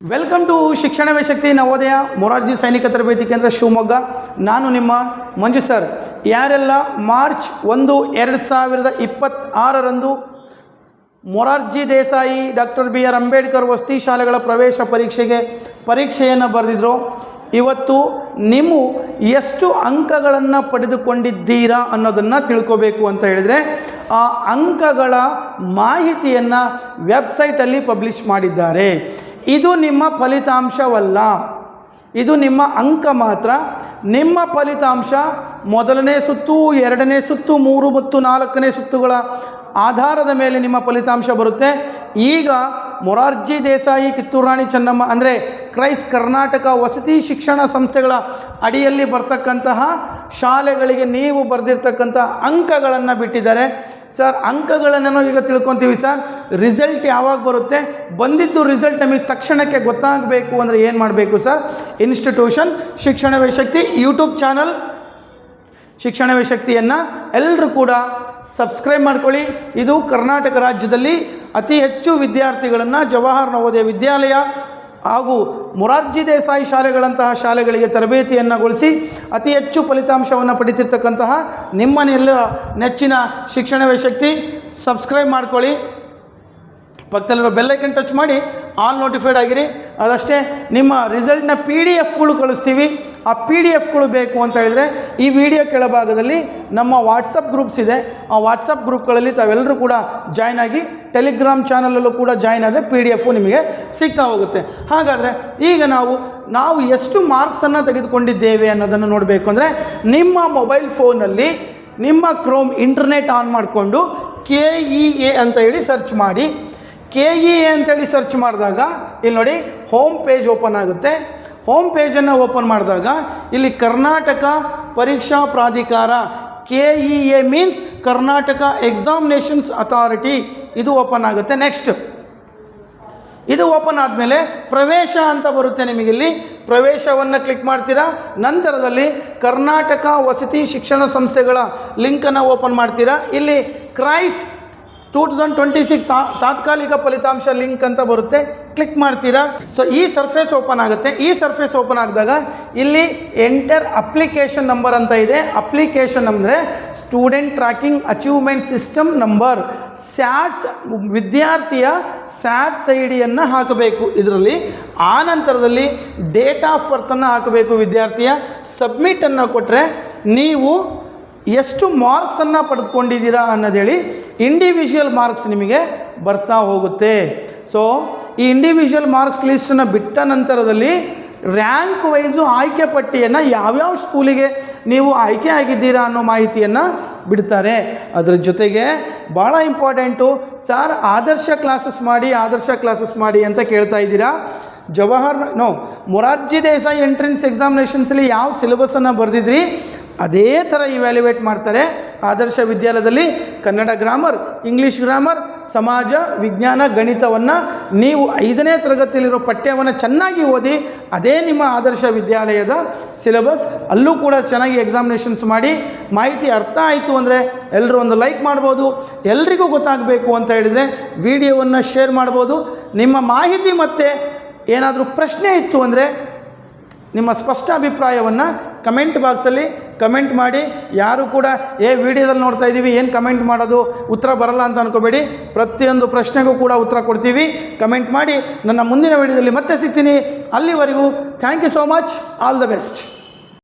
Welcome to ಶಿಕ್ಷಣವೇ ಶಕ್ತಿ ನವೋದಯ ಮೊರಾರ್ಜಿ ಸೈನಿಕ ತರಬೇತಿ ಕೇಂದ್ರ ಶಿವಮೊಗ್ಗ. ನಾನು ನಿಮ್ಮ ಮಂಜು ಸರ್. ಯಾರೆಲ್ಲ ಮಾರ್ಚ್ 1, 2026ರಂದು ಮೊರಾರ್ಜಿ ದೇಸಾಯಿ ಡಾಕ್ಟರ್ BR ಅಂಬೇಡ್ಕರ್ ವಸತಿ ಶಾಲೆಗಳ ಪ್ರವೇಶ ಪರೀಕ್ಷೆಯನ್ನು ಬರೆದಿದ್ರು, ಇವತ್ತು ನೀವು ಎಷ್ಟು ಅಂಕಗಳನ್ನು ಪಡೆದುಕೊಂಡಿದ್ದೀರಾ ಅನ್ನೋದನ್ನು ತಿಳ್ಕೋಬೇಕು ಅಂತ ಹೇಳಿದರೆ ಆ ಅಂಕಗಳ ಮಾಹಿತಿಯನ್ನು ವೆಬ್ಸೈಟಲ್ಲಿ ಪಬ್ಲಿಷ್ ಮಾಡಿದ್ದಾರೆ. ಇದು ನಿಮ್ಮ ಫಲಿತಾಂಶವಲ್ಲ, ಇದು ನಿಮ್ಮ ಅಂಕ ಮಾತ್ರ. ನಿಮ್ಮ ಫಲಿತಾಂಶ ಮೊದಲನೇ ಸುತ್ತು, ಎರಡನೇ ಸುತ್ತು, 3 ಮತ್ತು 4ನೇ ಸುತ್ತುಗಳ ಆಧಾರದ ಮೇಲೆ ನಿಮ್ಮ ಫಲಿತಾಂಶ ಬರುತ್ತೆ. ಈಗ ಮೊರಾರ್ಜಿ ದೇಸಾಯಿ ಕಿತ್ತೂರು ರಾಣಿ ಚೆನ್ನಮ್ಮ ಅಂದರೆ ಕ್ರೈಸ್ ಕರ್ನಾಟಕ ವಸತಿ ಶಿಕ್ಷಣ ಸಂಸ್ಥೆಗಳ ಅಡಿಯಲ್ಲಿ ಬರ್ತಕ್ಕಂತಹ ಶಾಲೆಗಳಿಗೆ ನೀವು ಬರೆದಿರ್ತಕ್ಕಂಥ ಅಂಕಗಳನ್ನು ಬಿಟ್ಟಿದ್ದಾರೆ. ಸರ್, ಅಂಕಗಳನ್ನು ಈಗ ತಿಳ್ಕೊತೀವಿ ಸರ್. ರಿಸಲ್ಟ್ ಯಾವಾಗ ಬರುತ್ತೆ? ಬಂದಿದ್ದು ರಿಸಲ್ಟ್ ನಮಗೆ ತಕ್ಷಣಕ್ಕೆ ಗೊತ್ತಾಗಬೇಕು ಅಂದರೆ ಏನು ಮಾಡಬೇಕು ಸರ್? ಇನ್ಸ್ಟಿಟ್ಯೂಷನ್ ಶಿಕ್ಷಣವೇ ಶಕ್ತಿ ಯೂಟ್ಯೂಬ್ ಚಾನಲ್ ಶಿಕ್ಷಣವೇ ಶಕ್ತಿಯನ್ನು ಎಲ್ಲರೂ ಕೂಡ ಸಬ್ಸ್ಕ್ರೈಬ್ ಮಾಡ್ಕೊಳ್ಳಿ. ಇದು ಕರ್ನಾಟಕ ರಾಜ್ಯದಲ್ಲಿ ಅತಿ ಹೆಚ್ಚು ವಿದ್ಯಾರ್ಥಿಗಳನ್ನು ಜವಾಹರ್ ನವೋದಯ ವಿದ್ಯಾಲಯ ಹಾಗೂ ಮೊರಾರ್ಜಿ ದೇಸಾಯಿ ಶಾಲೆಗಳಂತಹ ಶಾಲೆಗಳಿಗೆ ತರಬೇತಿಯನ್ನುಗೊಳಿಸಿ ಅತಿ ಹೆಚ್ಚು ಫಲಿತಾಂಶವನ್ನು ಪಡಿತಿರ್ತಕ್ಕಂತಹ ನಿಮ್ಮನ್ನೆಲ್ಲರ ನೆಚ್ಚಿನ ಶಿಕ್ಷಣವೇ ಶಕ್ತಿ ಸಬ್ಸ್ಕ್ರೈಬ್ ಮಾಡ್ಕೊಳ್ಳಿ. ಪಕ್ಕದಲ್ಲಿರೋ ಬೆಲ್ಲೈಕನ್ ಟಚ್ ಮಾಡಿ ಆಲ್ ನೋಟಿಫೈಡ್ ಆಗಿರಿ. ಅದಷ್ಟೇ, ನಿಮ್ಮ ರಿಸಲ್ಟ್ನ PDF ಕಳಿಸ್ತೀವಿ. ಆ PDFಗಳು ಬೇಕು ಅಂತ ಹೇಳಿದರೆ ಈ ವಿಡಿಯೋ ಕೆಳಭಾಗದಲ್ಲಿ ನಮ್ಮ ವಾಟ್ಸಪ್ ಗ್ರೂಪ್ಸ್ ಇದೆ. ಆ ವಾಟ್ಸಪ್ ಗ್ರೂಪ್ಗಳಲ್ಲಿ ತಾವೆಲ್ಲರೂ ಕೂಡ ಜಾಯ್ನ್ ಆಗಿ ಟೆಲಿಗ್ರಾಮ್ ಚಾನಲಲ್ಲೂ ಕೂಡ ಜಾಯ್ನ್ ಆದರೆ PDF ನಿಮಗೆ ಸಿಗ್ತಾ ಹೋಗುತ್ತೆ. ಹಾಗಾದರೆ ಈಗ ನಾವು ಎಷ್ಟು ಮಾರ್ಕ್ಸನ್ನು ತೆಗೆದುಕೊಂಡಿದ್ದೇವೆ ಅನ್ನೋದನ್ನು ನೋಡಬೇಕು ಅಂದರೆ ನಿಮ್ಮ ಮೊಬೈಲ್ ಫೋನಲ್ಲಿ ನಿಮ್ಮ ಕ್ರೋಮ್ ಇಂಟರ್ನೆಟ್ ಆನ್ ಮಾಡಿಕೊಂಡು KEA ಅಂತ ಹೇಳಿ ಸರ್ಚ್ ಮಾಡಿ. KEA ಅಂತೇಳಿ ಸರ್ಚ್ ಮಾಡಿದಾಗ ಇಲ್ಲಿ ನೋಡಿ ಹೋಮ್ ಪೇಜ್ ಓಪನ್ ಆಗುತ್ತೆ. ಹೋಮ್ ಪೇಜನ್ನು ಓಪನ್ ಮಾಡಿದಾಗ ಇಲ್ಲಿ ಕರ್ನಾಟಕ ಪರೀಕ್ಷಾ ಪ್ರಾಧಿಕಾರ KEA means Karnataka examinations authority ಇದು ಓಪನ್ ಆಗುತ್ತೆ. ನೆಕ್ಸ್ಟ್ ಇದು ಓಪನ್ ಆದಮೇಲೆ ಪ್ರವೇಶ ಅಂತ ಬರುತ್ತೆ. ನಿಮಗಿಲ್ಲಿ ಪ್ರವೇಶವನ್ನು ಕ್ಲಿಕ್ ಮಾಡ್ತೀರಾ. ನಂತರದಲ್ಲಿ ಕರ್ನಾಟಕ ವಸತಿ ಶಿಕ್ಷಣ ಸಂಸ್ಥೆಗಳ ಲಿಂಕನ್ನು ಓಪನ್ ಮಾಡ್ತೀರಾ. ಇಲ್ಲಿ ಕ್ರೈಸ್ 2026 ತಾತ್ಕಾಲಿಕ ಫಲಿತಾಂಶ ಲಿಂಕ್ ಅಂತ ಬರುತ್ತೆ, ಕ್ಲಿಕ್ ಮಾಡ್ತೀರಾ. ಸೊ ಈ ಸರ್ಫೇಸ್ ಓಪನ್ ಆಗುತ್ತೆ. ಈ ಸರ್ಫೇಸ್ ಓಪನ್ ಆಗಿದಾಗ ಇಲ್ಲಿ ಎಂಟರ್ ಅಪ್ಲಿಕೇಶನ್ ನಂಬರ್ ಅಂತ ಇದೆ. ಅಪ್ಲಿಕೇಶನ್ ಅಂದರೆ student tracking achievement system number. SATS ವಿದ್ಯಾರ್ಥಿಯ ಸ್ಯಾಟ್ಸ್ ID ಹಾಕಬೇಕು ಇದರಲ್ಲಿ. ಆ ನಂತರದಲ್ಲಿ ಡೇಟ್ ಆಫ್ ಬರ್ತನ್ನು ಹಾಕಬೇಕು ವಿದ್ಯಾರ್ಥಿಯ. ಸಬ್ಮಿಟನ್ನು ಕೊಟ್ಟರೆ ನೀವು ಎಷ್ಟು ಮಾರ್ಕ್ಸನ್ನು ಪಡೆದುಕೊಂಡಿದ್ದೀರಾ ಅನ್ನೋದೇಳಿ ಇಂಡಿವಿಜುವಲ್ ಮಾರ್ಕ್ಸ್ ನಿಮಗೆ ಬರ್ತಾ ಹೋಗುತ್ತೆ. ಸೊ ಈ ಇಂಡಿವಿಜುವಲ್ ಮಾರ್ಕ್ಸ್ ಲಿಸ್ಟನ್ನು ಬಿಟ್ಟ ನಂತರದಲ್ಲಿ ರ್ಯಾಂಕ್ ವೈಸು ಆಯ್ಕೆ ಪಟ್ಟಿಯನ್ನು ಯಾವ್ಯಾವ ಸ್ಕೂಲಿಗೆ ನೀವು ಆಯ್ಕೆ ಆಗಿದ್ದೀರಾ ಅನ್ನೋ ಮಾಹಿತಿಯನ್ನು ಬಿಡ್ತಾರೆ. ಅದರ ಜೊತೆಗೆ ಭಾಳ ಇಂಪಾರ್ಟೆಂಟು ಸರ್, ಆದರ್ಶ ಕ್ಲಾಸಸ್ ಮಾಡಿ ಅಂತ ಕೇಳ್ತಾ ಇದ್ದೀರಾ. ಮೊರಾರ್ಜಿ ದೇಸಾಯಿ ಎಂಟ್ರೆನ್ಸ್ ಎಕ್ಸಾಮಿನೇಷನ್ಸಲ್ಲಿ ಯಾವ ಸಿಲೆಬಸನ್ನು ಬರೆದಿದ್ರಿ ಅದೇ ಥರ ಇವ್ಯಾಲ್ಯುವೇಟ್ ಮಾಡ್ತಾರೆ. ಆದರ್ಶ ವಿದ್ಯಾಲಯದಲ್ಲಿ ಕನ್ನಡ ಗ್ರಾಮರ್, ಇಂಗ್ಲೀಷ್ ಗ್ರಾಮರ್, ಸಮಾಜ ವಿಜ್ಞಾನ, ಗಣಿತವನ್ನು ನೀವು 5ನೇ ತರಗತಿಯಲ್ಲಿರೋ ಪಠ್ಯವನ್ನು ಚೆನ್ನಾಗಿ ಓದಿ ಅದೇ ನಿಮ್ಮ ಆದರ್ಶ ವಿದ್ಯಾಲಯದ ಸಿಲೆಬಸ್. ಅಲ್ಲೂ ಕೂಡ ಚೆನ್ನಾಗಿ ಎಕ್ಸಾಮಿನೇಷನ್ಸ್ ಮಾಡಿ. ಮಾಹಿತಿ ಅರ್ಥ ಆಯಿತು ಅಂದರೆ ಎಲ್ಲರೂ ಒಂದು ಲೈಕ್ ಮಾಡ್ಬೋದು. ಎಲ್ರಿಗೂ ಗೊತ್ತಾಗಬೇಕು ಅಂತ ಹೇಳಿದರೆ ವಿಡಿಯೋವನ್ನು ಶೇರ್ ಮಾಡ್ಬೋದು. ನಿಮ್ಮ ಮಾಹಿತಿ ಮತ್ತು ಏನಾದರೂ ಪ್ರಶ್ನೆ ಇತ್ತು ಅಂದರೆ ನಿಮ್ಮ ಸ್ಪಷ್ಟ ಅಭಿಪ್ರಾಯವನ್ನು ಕಮೆಂಟ್ ಬಾಕ್ಸಲ್ಲಿ ಕಮೆಂಟ್ ಮಾಡಿ. ಯಾರು ಕೂಡ ವಿಡಿಯೋದಲ್ಲಿ ನೋಡ್ತಾ ಇದ್ದೀವಿ ಏನು ಕಮೆಂಟ್ ಮಾಡೋದು, ಉತ್ತರ ಬರಲ್ಲ ಅಂತ ಅನ್ಕೋಬೇಡಿ. ಪ್ರತಿಯೊಂದು ಪ್ರಶ್ನೆಗೂ ಕೂಡ ಉತ್ತರ ಕೊಡ್ತೀವಿ. ಕಮೆಂಟ್ ಮಾಡಿ. ನನ್ನ ಮುಂದಿನ ವಿಡಿಯೋದಲ್ಲಿ ಮತ್ತೆ ಸಿಗ್ತೀನಿ. ಅಲ್ಲಿವರೆಗೂ thank you so much. All the best.